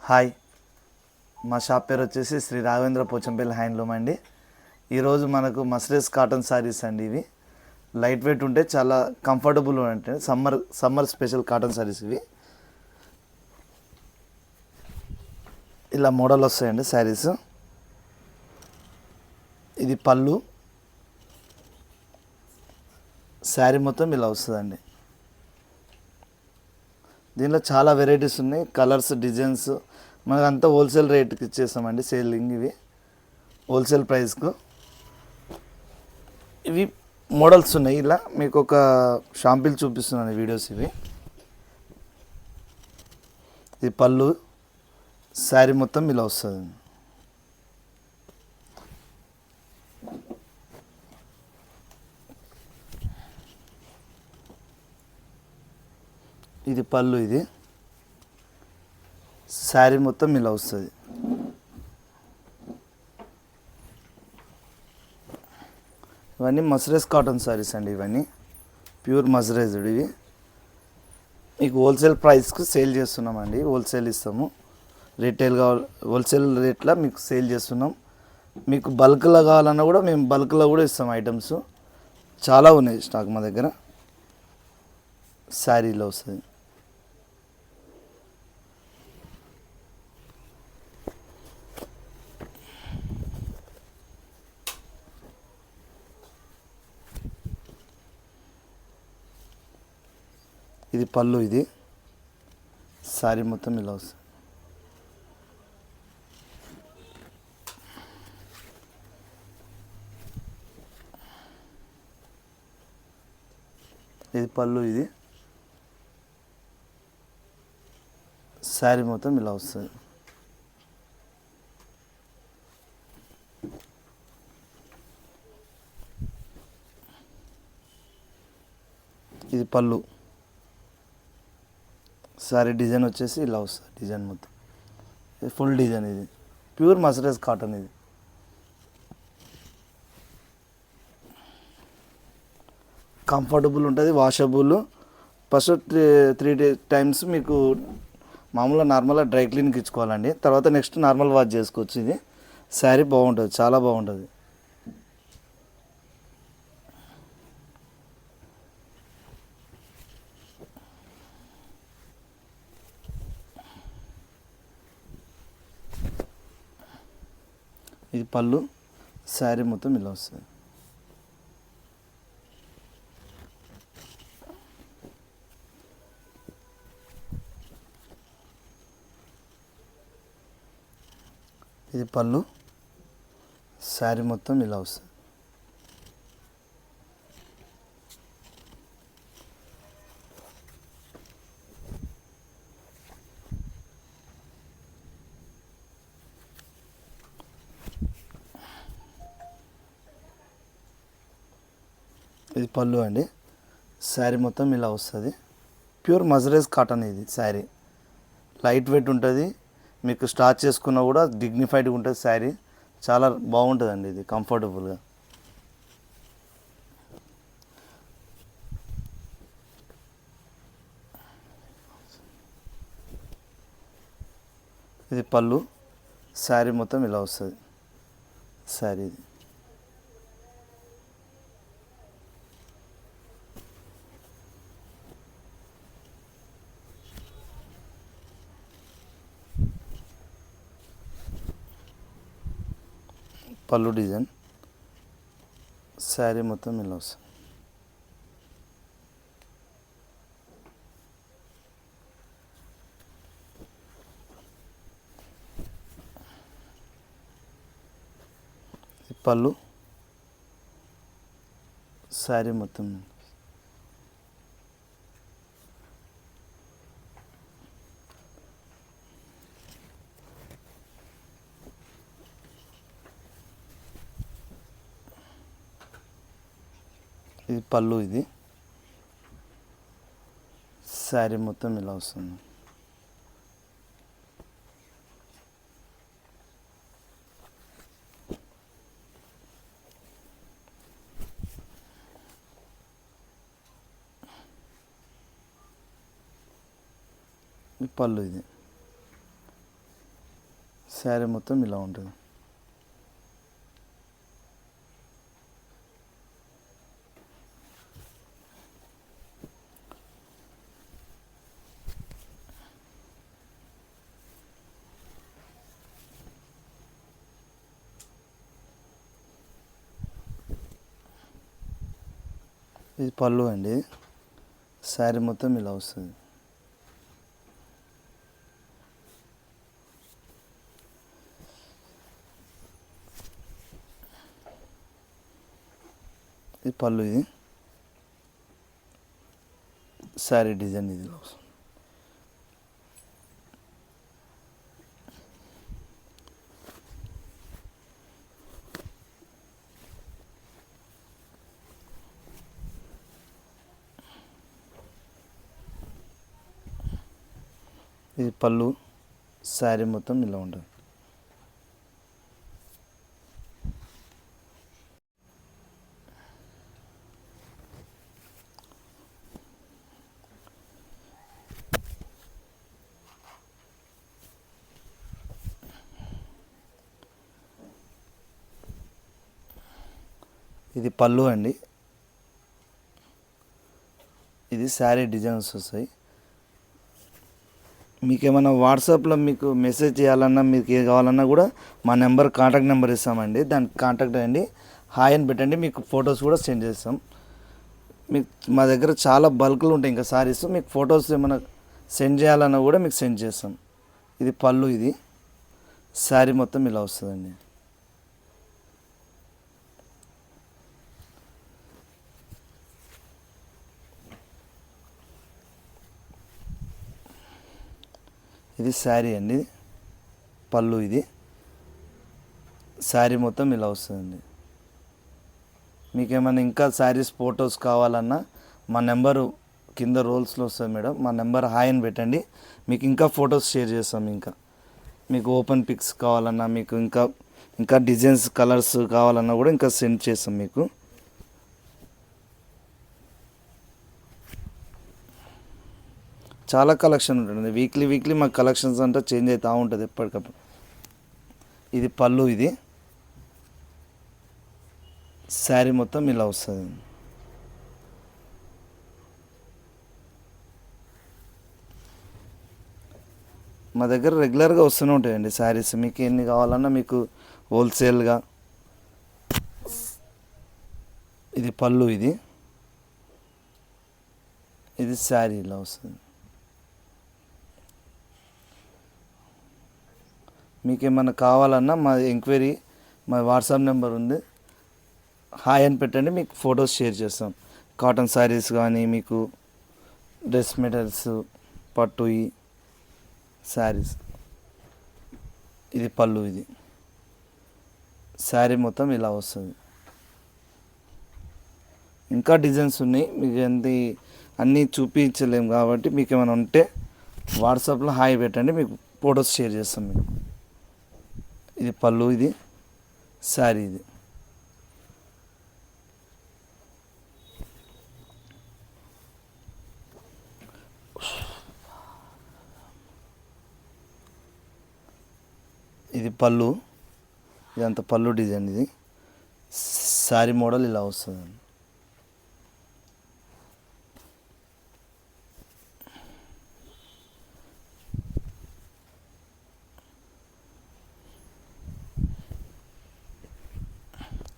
Hi, మా shop పేరు వచ్చేసి శ్రీ రాఘవేంద్ర పోచంపల్లి హ్యాండ్లూమ్ అండి. ఈరోజు మనకు మస్లిన్స్ కాటన్ శారీస్ అండి. ఇవి లైట్ వెయిట్ ఉంటే చాలా కంఫర్టబుల్ అంటే సమ్మర్ స్పెషల్ కాటన్ శారీస్. ఇవి ఇలా మోడల్ వస్తాయండి శారీస్. ఇది పళ్ళు, శారీ మొత్తం ఇలా వస్తుందండి. దీనిలో చాలా వెరైటీస్ ఉన్నాయి, కలర్స్, డిజైన్స్. మనకు అంతా హోల్సేల్ రేట్కి ఇచ్చేస్తామండి. సేలింగ్ ఇవి హోల్సేల్ ప్రైస్కు. ఇవి మోడల్స్ ఉన్నాయి. ఇలా మీకు ఒక షాంపిల్ చూపిస్తున్నాను వీడియోస్. ఇది పళ్ళు, శారీ మొత్తం ఇలా వస్తుంది. ఇది పళ్ళు, ఇది శారీ మొత్తం ఇలా వస్తుంది. ఇవన్నీ మస్రైజ్ కాటన్ శారీస్ అండి. ఇవన్నీ ప్యూర్ మస్రైజ్డ్. ఇవి మీకు హోల్సేల్ ప్రైస్కి సేల్ చేస్తున్నామండి. హోల్సేల్ ఇస్తాము. రీటైల్ కావాలి, హోల్సేల్ రేట్లో మీకు సేల్ చేస్తున్నాం. మీకు బల్క్లో కావాలన్నా కూడా మేము బల్క్లో కూడా ఇస్తాం. ఐటమ్స్ చాలా ఉన్నాయి స్టాక్ మా దగ్గర. శారీలో వస్తుంది. ఇది పళ్ళు, ఇది శారీ మొత్తం ఇలా వస్తుంది. ఇది పళ్ళు, ఇది శారీ మొత్తం ఇలా వస్తుంది. ఇది పళ్ళు, శారీ డిజైన్ వచ్చేసి ఇలా వస్తుంది. డిజైన్ మొత్తం ఇది ఫుల్ డిజైన్. ఇది ప్యూర్ మస్రైజ్ కాటన్. ఇది కంఫర్టబుల్ ఉంటుంది, వాషబుల్. ఫస్ట్ త్రీ టైమ్స్ మీకు మామూలుగా నార్మల్గా డ్రై క్లీన్కి ఇచ్చుకోవాలండి. తర్వాత నెక్స్ట్ నార్మల్ వాష్ చేసుకోవచ్చు. ఇది శారీ బాగుంటుంది, చాలా బాగుంటుంది. ఇది పళ్ళు, శారీ మొత్తం ఇలా వస్తుంది. ఇది పళ్ళు, శారీ మొత్తం ఇలా వస్తుంది. ఇది పళ్ళు అండి, శారీ మొత్తం ఇలా వస్తుంది. Pure mercerised cotton. ఇది శారీ లైట్ వెయిట్ ఉంటుంది. మీకు స్టార్చ్ చేసుకున్నా కూడా డిగ్నిఫైడ్గా ఉంటుంది. శారీ చాలా బాగుంటుందండి. ఇది కంఫర్టబుల్గా. ఇది పళ్ళు, శారీ మొత్తం ఇలా వస్తుంది. శారీ ఇది పళ్ళు డిజైన్, శారీ మొత్తం ఇలా వస్తుంది. పళ్ళు, శారీ మొత్తం. ఇది పళ్ళు, ఇది శారీ మొత్తం ఇలా వస్తుంది. ఈ పళ్ళు ఇది. శారీ మొత్తం ఇలా ఉంటుంది. ఇది పళ్ళు అండి. శారీ మొత్తం ఇలా వస్తుంది. ఇది పళ్ళు, ఇది శారీ డిజైన్ ఇది వస్తుంది. ఇది పళ్ళు, శారీ మొత్తం ఇలా ఉంటుంది. ఇది పళ్ళు అండి. ఇది శారీ డిజైన్స్ వస్తాయి. మీకు ఏమైనా వాట్సాప్లో మీకు మెసేజ్ చేయాలన్నా, మీకు ఏ కావాలన్నా కూడా మా నెంబర్, కాంటాక్ట్ నెంబర్ ఇస్తామండి. దానికి కాంటాక్ట్ అయ్యండి, హాయ్ అని పెట్టండి, మీకు ఫొటోస్ కూడా సెండ్ చేస్తాం. మీకు మా దగ్గర చాలా బల్క్లు ఉంటాయి ఇంకా సారీస్. మీకు ఫొటోస్ ఏమైనా సెండ్ చేయాలన్నా కూడా మీకు సెండ్ చేస్తాం. ఇది పళ్ళు, ఇది శారీ మొత్తం ఇలా వస్తుందండి. ఇది శారీ అండి, పళ్ళు, ఇది శారీ మొత్తం ఇలా వస్తుందండి. మీకు ఏమైనా ఇంకా శారీస్ ఫొటోస్ కావాలన్నా మా నెంబరు కింద రోల్స్లో వస్తుంది మేడం. మా నెంబర్ హాయ్ అని పెట్టండి, మీకు ఇంకా ఫొటోస్ షేర్ చేస్తాం. ఇంకా మీకు ఓపెన్ పిక్స్ కావాలన్నా, మీకు ఇంకా డిజైన్స్, కలర్స్ కావాలన్నా కూడా ఇంకా సెండ్ చేస్తాం మీకు. చాలా కలెక్షన్ ఉంటుంది. వీక్లీ మా కలెక్షన్స్ అంతా చేంజ్ అవుతూ ఉంటుంది ఎప్పటికప్పుడు. ఇది పళ్ళు, ఇది శారీ మొత్తం ఇలా వస్తుంది. మా దగ్గర రెగ్యులర్గా వస్తూనే ఉంటాయండి శారీస్. మీకు ఎన్ని కావాలన్నా మీకు హోల్సేల్గా. ఇది పళ్ళు, ఇది శారీ ఇలా వస్తుంది. మీకు ఏమైనా కావాలన్నా మా ఎంక్వైరీ, మా వాట్సాప్ నెంబర్ ఉంది, హాయ్ అని పెట్టండి, మీకు ఫొటోస్ షేర్ చేస్తాం. కాటన్ శారీస్ కానీ, మీకు డ్రెస్ మెటీరియల్స్, పట్టు శారీస్. ఇది పళ్ళు, ఇది శారీ మొత్తం ఇలా వస్తుంది. ఇంకా డిజైన్స్ ఉన్నాయి, మీకు అన్నీ చూపించలేము కాబట్టి మీకు ఏమైనా ఉంటే వాట్సాప్లో హాయ్ పెట్టండి, మీకు ఫొటోస్ షేర్ చేస్తాం మీకు. ఇది పళ్ళు, ఇది శారీ, ఇది పళ్ళు, ఇదంతా పళ్ళు డిజైన్. ఇది శారీ మోడల్ ఇలా వస్తుంది.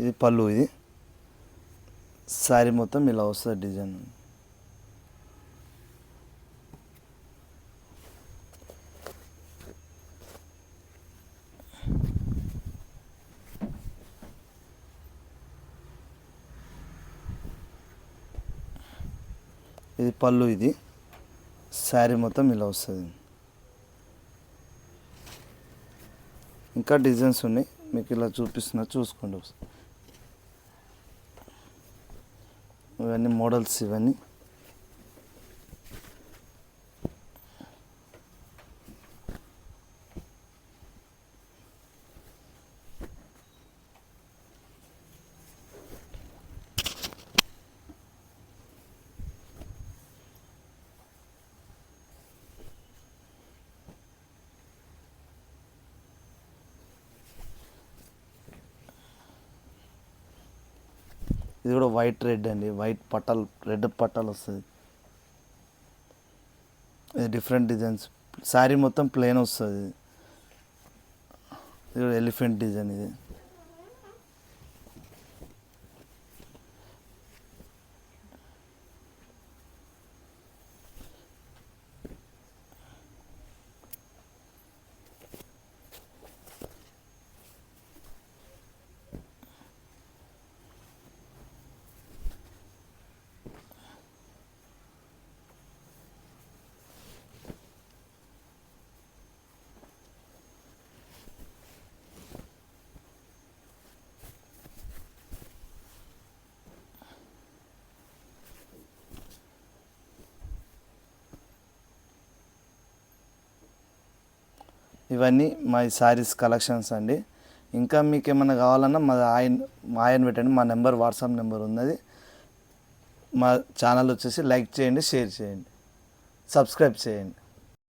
ఇది పళ్ళు, ఇది శారీ మొత్తం ఇలా వస్తుంది డిజైన్. ఇది పళ్ళు, ఇది శారీ మొత్తం ఇలా వస్తుంది. ఇంకా డిజైన్స్ ఉన్నాయి, మీకు ఇలా చూపిస్తున్నా, చూసుకోండి. ఇవన్నీ మోడల్స్, ఇవన్నీ ఇది కూడా వైట్ రెడ్ అండి, వైట్ పట్టాలు, రెడ్ పట్టాలు వస్తుంది. ఇది డిఫరెంట్ డిజైన్స్. శారీ మొత్తం ప్లెయిన్ వస్తుంది. ఇది కూడా ఎలిఫెంట్ డిజైన్. ఇది ఇవన్నీ మా శారీస్ కలెక్షన్స్ అండి. ఇంకా మీకు ఏమైనా కావాలన్నా మా ఆయన పెట్టండి. మా నెంబర్ వాట్సాప్ నెంబర్ ఉన్నది. మా ఛానల్ వచ్చేసి లైక్ చేయండి, షేర్ చేయండి, సబ్స్క్రైబ్ చేయండి.